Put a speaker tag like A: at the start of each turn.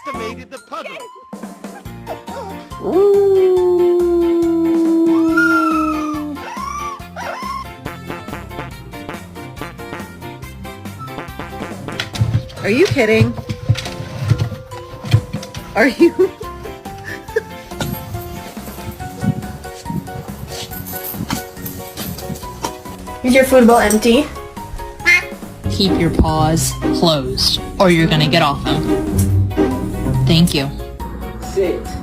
A: estimated the puzzle.
B: Are you kidding? Are you?
C: Is your food bowl empty?
D: Keep your paws closed, or you're gonna get off them. Thank you.
E: Sit.